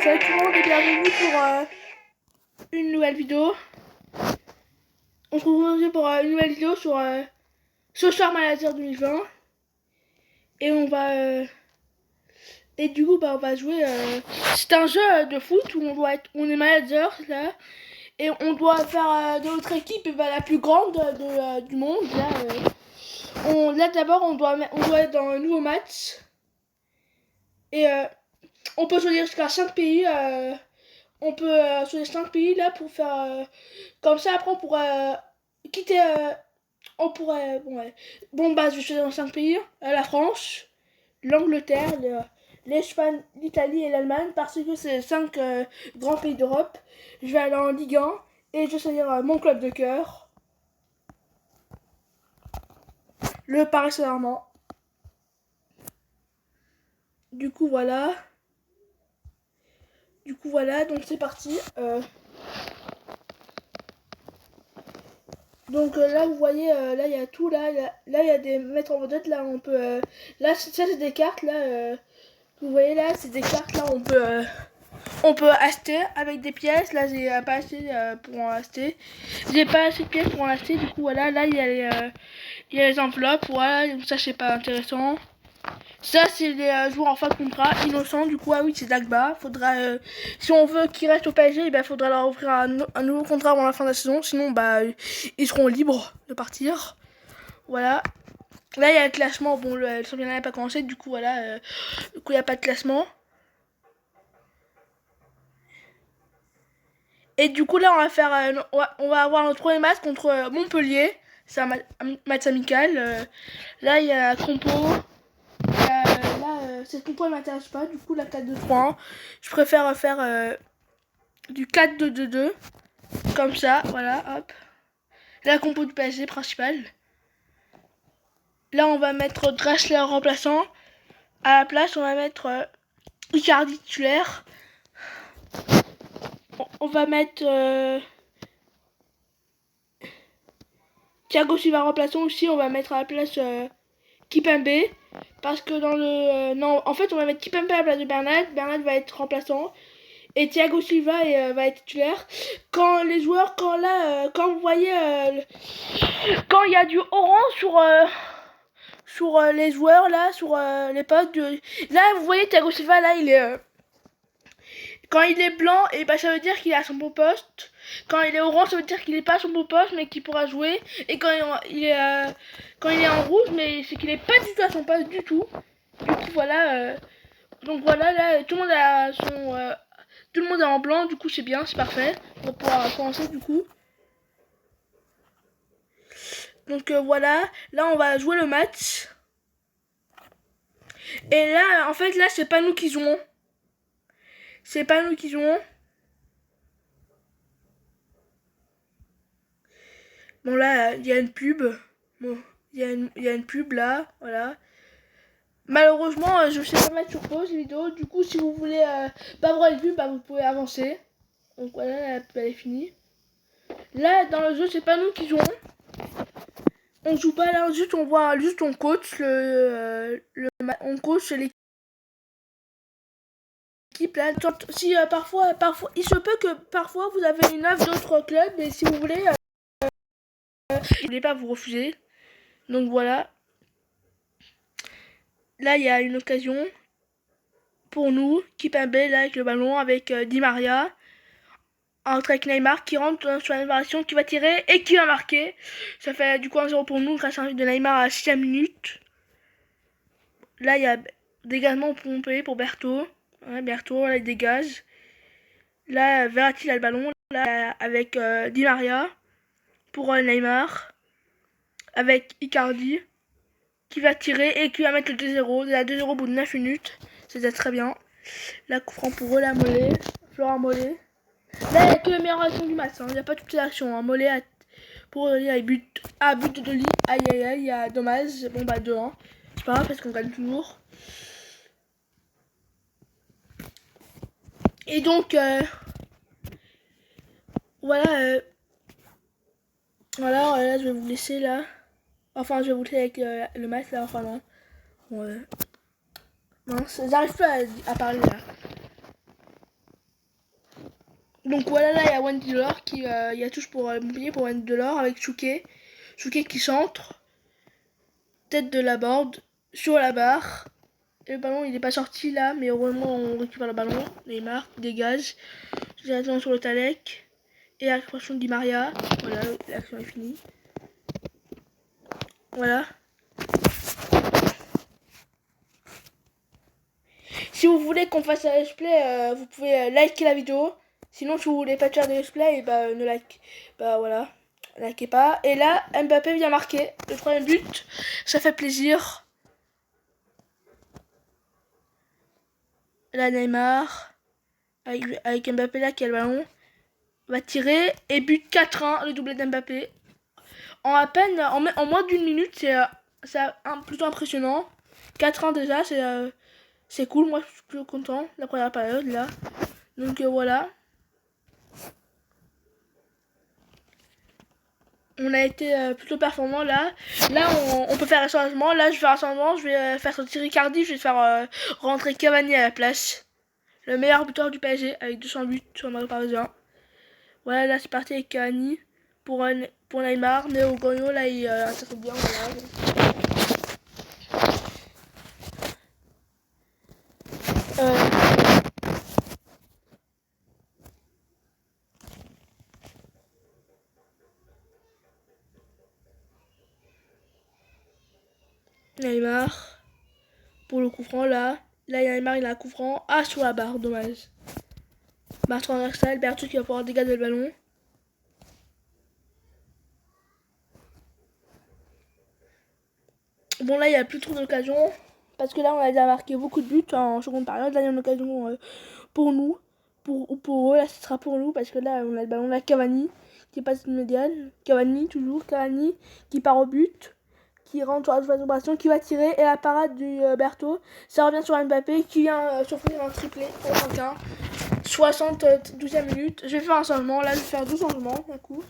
Salut tout le monde et bienvenue pour une nouvelle vidéo. On se retrouve aujourd'hui pour une nouvelle vidéo sur Social Manager 2020. Et on va et du coup on va jouer. C'est un jeu de foot où on est manager là et on doit faire de notre équipe la plus grande du monde là. Là d'abord on doit être dans un nouveau match et on peut choisir jusqu'à 5 pays. On peut choisir 5 pays là pour faire comme ça. Après on pourrait quitter. On pourrait. Bon bah je vais choisir dans 5 pays. La France, l'Angleterre, l'Espagne, l'Italie et l'Allemagne parce que c'est les 5 grands pays d'Europe. Je vais aller en Ligue 1 et je vais choisir mon club de cœur, le Paris Saint-Germain. Du coup voilà, donc c'est parti. Donc là vous voyez, là il y a tout, là il y a des mettre en vedette, là on peut, là ça c'est des cartes, là vous voyez là c'est des cartes, là on peut acheter avec des pièces. Là j'ai pas assez pour en acheter, j'ai pas assez de pièces pour en acheter, du coup voilà, là il y a les enveloppes, voilà, donc ça c'est pas intéressant. Ça c'est les joueurs en fin de contrat innocents, du coup ah oui c'est Dagba, faudra si on veut qu'ils restent au PSG, ben faudra leur offrir un nouveau contrat avant la fin de la saison, sinon bah ils seront libres de partir. Voilà. Là il y a le classement, bon le championnat n'a pas commencé, du coup voilà, du coup il n'y a pas de classement. Et du coup là on va faire on va avoir notre premier match contre Montpellier, c'est un match amical. Là il y a compo. Là, cette compo elle m'intéresse pas, du coup la 4-2-3-1. Je préfère faire du 4-2-2-2. Comme ça, voilà, hop. La compo du PSG principal. Là on va mettre Draxler remplaçant. À la place on va mettre Icardi titulaire. On va mettre Thiago Silva remplaçant aussi. On va mettre à la place Kimpembe. Parce que dans le... non, en fait on va mettre Kimpembe à la place de Bernat. Bernat va être remplaçant. Et Thiago Silva va être titulaire. Quand les joueurs, quand vous voyez, quand il y a du orange sur les joueurs là, sur les postes, là vous voyez Thiago Silva là, il est, quand il est blanc, et bah ça veut dire qu'il est à son bon poste. Quand il est orange, ça veut dire qu'il est pas à son bon poste, mais qu'il pourra jouer. Et quand il est en rouge, mais c'est qu'il est pas du tout à son poste du tout. Du coup voilà, donc voilà, là tout le monde a son tout le monde est en blanc, du coup c'est bien, c'est parfait. On va pouvoir commencer du coup. Donc voilà, là on va jouer le match. Et là, en fait, là c'est pas nous qui jouons. C'est pas nous qui jouons. Bon là, il y a une pub. Bon, il y a une pub là, voilà. Malheureusement, je sais pas mettre sur pause les vidéos. Du coup, si vous voulez pas voir les pubs, bah, vous pouvez avancer. Donc voilà, la pub elle est finie. Là, dans le jeu, c'est pas nous qui jouons. On joue pas là, juste on voit, juste on coach on coach l'équipe là. Si parfois, il se peut que parfois vous avez une offre d'autres clubs, et si vous voulez, je voulais pas vous refuser. Donc voilà. Là, il y a une occasion pour nous, Kimpembe là avec le ballon, avec Di Maria. Entre avec Neymar qui rentre sur la variation, qui va tirer et qui va marquer. Ça fait du coup 1-0 pour nous grâce à un but de Neymar à 6ème minute. Là il y a dégagement pour Montpellier pour Berthaud. Ouais, Berthaud là il dégage. Là Verratti a le ballon là, avec Di Maria pour Neymar. Avec Icardi qui va tirer et qui va mettre le 2-0. Là 2-0 au bout de 9 minutes. C'était très bien. Là coup franc pour eux, la Mollet. Florent Mollet. Là, il n'y a que les meilleures actions du match. Il n'y a pas toutes les actions. Hein. Mollet pour Deli, but de Deli. Aïe aïe aïe, il y a dommage. Bon bah 2-1. C'est pas grave parce qu'on gagne toujours. Et donc, voilà. Voilà, là je vais vous laisser là. Enfin, je vais vous laisser avec le match là. Enfin, non. Bon, non, j'arrive pas à parler là. Donc voilà, là il y a Wendy Delors qui il y a touche pour Montpellier pour Wendy Delors avec Chouquet qui centre, tête de la board sur la barre. Et le ballon il n'est pas sorti là, mais heureusement on récupère le ballon. Neymar dégage directement sur le Talek et la récupération de Di Maria. Voilà, l'action est finie. Voilà. Si vous voulez qu'on fasse un let's play, vous pouvez liker la vidéo. Sinon, si vous voulez pas faire de let's play, bah ne like, bah voilà, likez pas. Et là, Mbappé vient marquer le 3e but. Ça fait plaisir. Là, Neymar avec Mbappé là qui a le ballon va tirer et but 4-1, le doublé d'Mbappé. En à peine, en moins d'une minute, c'est plutôt impressionnant. 4-1 déjà, c'est cool, moi je suis plutôt content, la première période là. Donc voilà. On a été plutôt performant là. Là on peut faire un changement. Là je vais faire un changement, je vais faire sortir Icardi, je vais faire rentrer Cavani à la place. Le meilleur buteur du PSG avec 200 buts sur le Mario Parisien. Voilà, là c'est parti avec Cavani pour Neymar, mais au Gagnon là il ça bien, voilà. Neymar pour le coup franc là. Là Neymar il a un coup franc. Ah, sur la barre, dommage. Barre transversale, Berthaud qui va pouvoir dégager le ballon. Bon là il n'y a plus trop d'occasions. Parce que là on a déjà marqué beaucoup de buts en seconde période. Là il y a une occasion pour nous. Pour eux, là ce sera pour nous. Parce que là on a le ballon là, Cavani qui passe une médiane. Cavani toujours, Cavani qui part au but. Qui rentre sur la surface qui va tirer. Et la parade du Berthaud. Ça revient sur Mbappé qui vient s'offrir un triplé pour 5-1. 72e minute. Je vais faire un changement. Là je vais faire 2 changements d'un coup.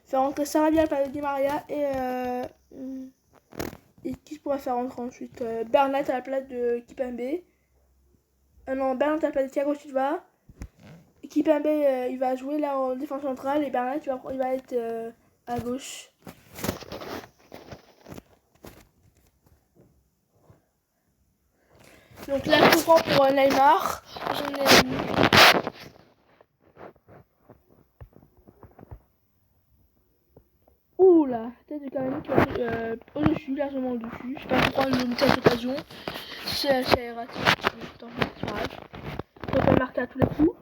Faire rentrer Sarabia à la place de Di Maria. Et qui pourrait faire rentrer ensuite Bernat à la place de Kipembe. Non, Bernat à la place de Thiago Silva. Kipembe il va jouer là en défense centrale et Bernat il va être à gauche. Donc là, je prends pour Neymar. J'en ai mis. Ouh là, tête de Cavani qui va au-dessus, largement au-dessus. Je sais pas pourquoi il me cette occasion. C'est raté. Tant pis, c'est pas grave. On peut le marquer à tous les coups.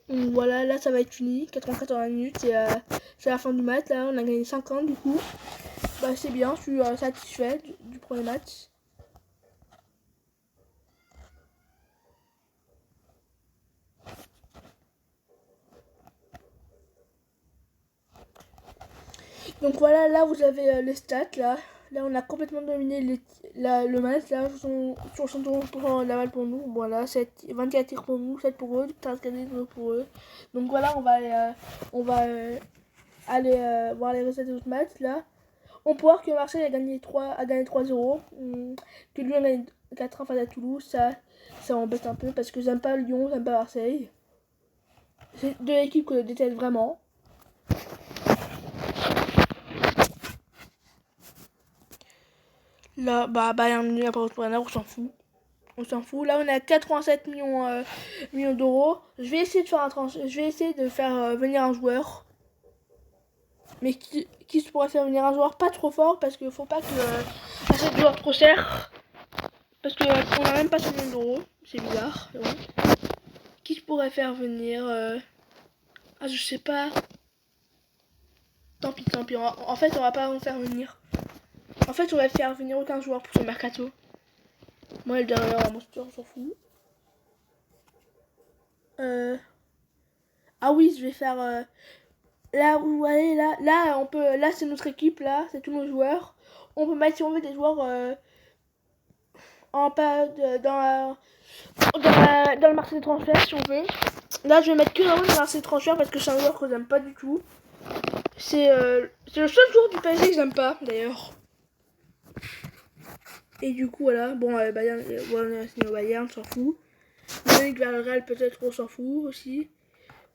Donc voilà, là ça va être fini. 94 minutes, c'est la fin du match. Là, on a gagné 50 du coup. Bah, c'est bien, je suis satisfait du premier match. Donc voilà, là vous avez les stats. Là on a complètement dominé le match. Là, sur 111% de la balle pour nous. Voilà, 24 tirs pour nous, 7 pour eux, 15 pour eux. Donc voilà, on va aller voir les recettes des autres matchs. Là, on peut voir que Marseille a gagné 3-0. Que Lyon a gagné 4-1 face à Toulouse. Ça m'embête un peu parce que j'aime pas Lyon, j'aime pas Marseille. C'est deux équipes que je déteste vraiment. Là, bah, Bayern Munich, on s'en fout. On s'en fout. Là, on est à 87 millions d'euros. Je vais essayer de faire venir un joueur. Mais qui se pourrait faire venir un joueur pas trop fort parce qu'il faut pas que achète joueur trop cher. Parce qu'on a même pas 100 millions d'euros. C'est bizarre. Bon. Qui se pourrait faire venir Ah, je sais pas. Tant pis. En fait, on va pas en faire venir. En fait, on va faire venir aucun joueur pour son mercato. Moi, le derrière, Monster, on s'en fout. Ah oui, je vais faire... là où aller, là, on peut... Là, c'est notre équipe, là, c'est tous nos joueurs. On peut mettre, si on veut, des joueurs dans le marché des transferts, si on veut. Là, je vais mettre que dans le marché des transferts parce que c'est un joueur que j'aime pas du tout. C'est le seul joueur du PSG que j'aime pas, d'ailleurs. Et du coup, voilà. Bon, Bayern, on a signé au Bayern, on s'en fout. Munich vers le Real, peut-être, on s'en fout aussi.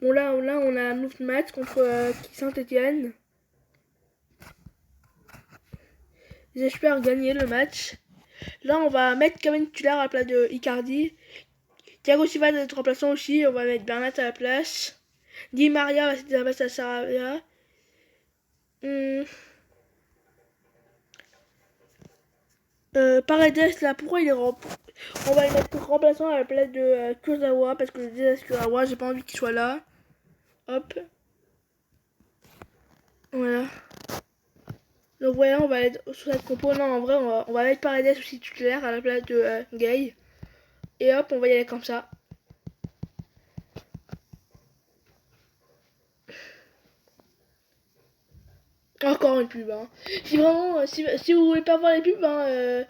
Bon, là on a un autre match contre Saint-Etienne. J'espère gagner le match. Là, on va mettre Cavani titulaire à la place de Icardi. Thiago Silva va être remplaçant aussi. On va mettre Bernat à la place. Di Maria va céder la place à Sarabia. Paredes, là, pourquoi il est on va le mettre remplaçant à la place de Kurzawa, parce que le désastre Kurzawa, j'ai pas envie qu'il soit là. Hop. Voilà. Donc voilà, on va être sur cette compo. Non, en vrai, on va mettre Paredes aussi titulaire à la place de Gay. Et hop, on va y aller comme ça. Encore une pub, hein. Si vraiment, si vous voulez pas voir les pubs, hein,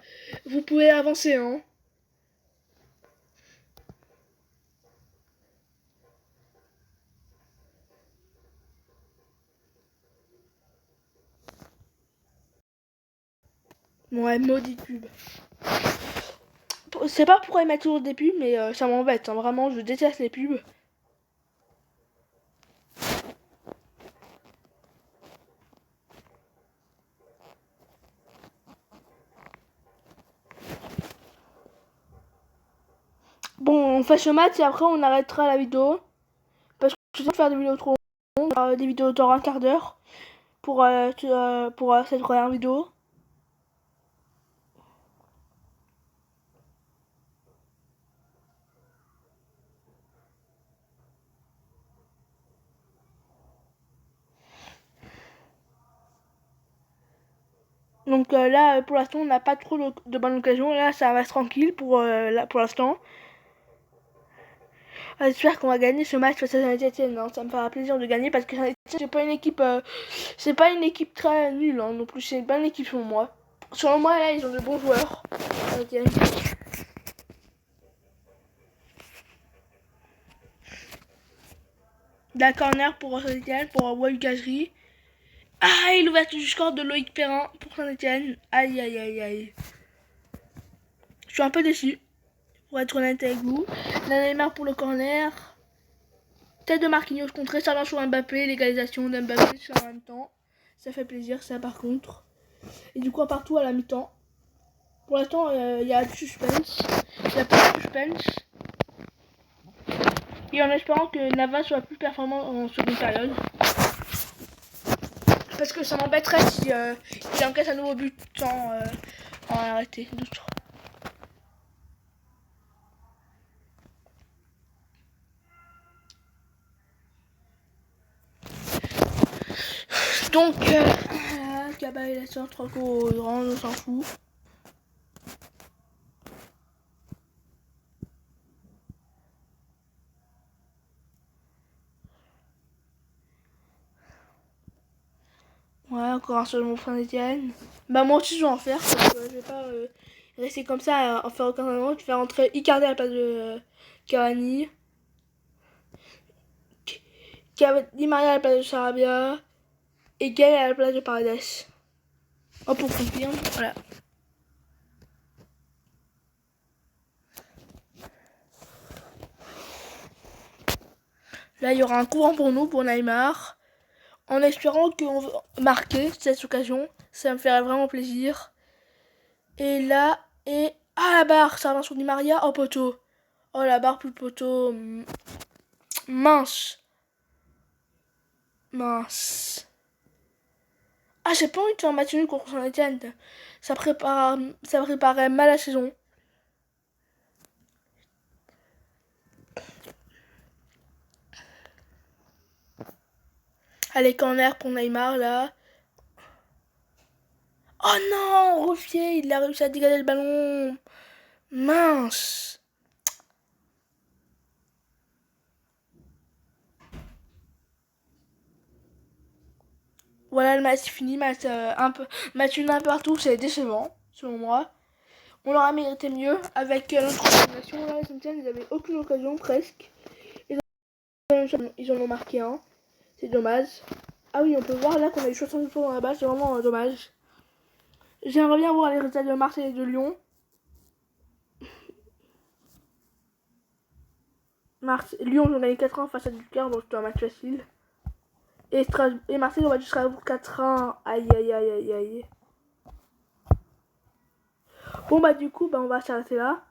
vous pouvez avancer, hein. Ouais, maudite pub. Je sais pas pourquoi ils mettent toujours des pubs, mais ça m'embête, hein. Vraiment, je déteste les pubs. Bon, on fait ce match et après on arrêtera la vidéo. Parce que je sais faire des vidéos trop longues, des vidéos dans un quart d'heure pour cette première vidéo. Donc là, pour l'instant, on n'a pas trop de bonnes occasions. Là, ça reste tranquille pour l'instant. J'espère qu'on va gagner ce match face à Saint-Etienne. Hein. Ça me fera plaisir de gagner parce que Saint-Etienne, c'est pas une équipe très nulle hein, non plus. C'est une bonne équipe selon moi. Selon moi, là, ils ont de bons joueurs. Saint-Etienne. La corner pour Saint-Etienne, pour Wayne. Ah, et l'ouverture du score de Loïc Perrin pour Saint-Etienne. Aïe, aïe, aïe, aïe. Je suis un peu déçu, pour être honnête avec vous. La Neymar pour le corner. Tête de Marquinhos contrée, ça va sur Mbappé. L'égalisation d'Mbappé en même temps. Ça fait plaisir, ça par contre. Et du coup, partout à la mi-temps. Pour l'instant, il y a du suspense. Il y a pas de suspense. Et en espérant que Navas soit plus performant en seconde période. Parce que ça m'embêterait si il encaisse un nouveau but sans en arrêter d'autres. Donc, Cabal et la sœur, 3 coups au grand, on s'en fout. Ouais, encore un seul mon frère Etienne. Bah, moi aussi, je vais en faire. Parce que je vais pas rester comme ça à en faire aucun moment. Je vais rentrer Icardi à la place de Cavani. Di Maria à la place de Sarabia. Et Gay à la place de Paredes. Hop, on confirme. Voilà. Là, il y aura un courant pour nous, pour Neymar. En espérant qu'on va marquer cette occasion. Ça me ferait vraiment plaisir. Et là, ah, la barre, ça va sur Di Maria. Oh, poteau. Oh, la barre plus le poteau. Mince. Mince. Ah, j'ai pas envie de faire un match nul contre Saint-Etienne. Ça préparait mal la saison. Allez, corner pour Neymar, là. Oh non, Ruffier, il a réussi à dégager le ballon. Mince. Voilà, le match fini, match nul un partout, c'est décevant, selon moi. On aurait mérité mieux avec notre organisation. Là, les Saint-Etienne, ils avaient aucune occasion, presque. Ils en ont marqué un. C'est dommage. Ah oui, on peut voir là qu'on a eu 60 points dans la balle, c'est vraiment dommage. J'aimerais bien voir les résultats de Marseille et de Lyon. Lyon, on a gagné 4 ans face à Ducard, donc c'était un match facile. Et Marseille, on va juste Strasbourg 4-1. Aïe, aïe, aïe, aïe, aïe. Bon, bah, du coup, bah, on va s'arrêter là.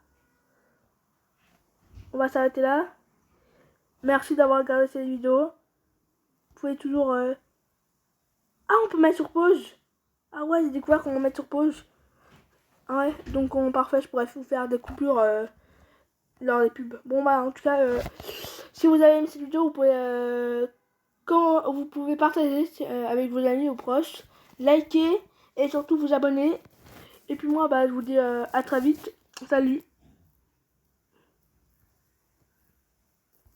Merci d'avoir regardé cette vidéo. Vous pouvez toujours... Ah, on peut mettre sur pause. Ah ouais, j'ai découvert qu'on peut mettre sur pause. Ah ouais, donc parfait, je pourrais vous faire des coupures lors des pubs. Bon, bah, en tout cas, si vous avez aimé cette vidéo, vous pouvez partager avec vos amis ou proches, liker et surtout vous abonner. Et puis moi, bah, je vous dis à très vite. Salut!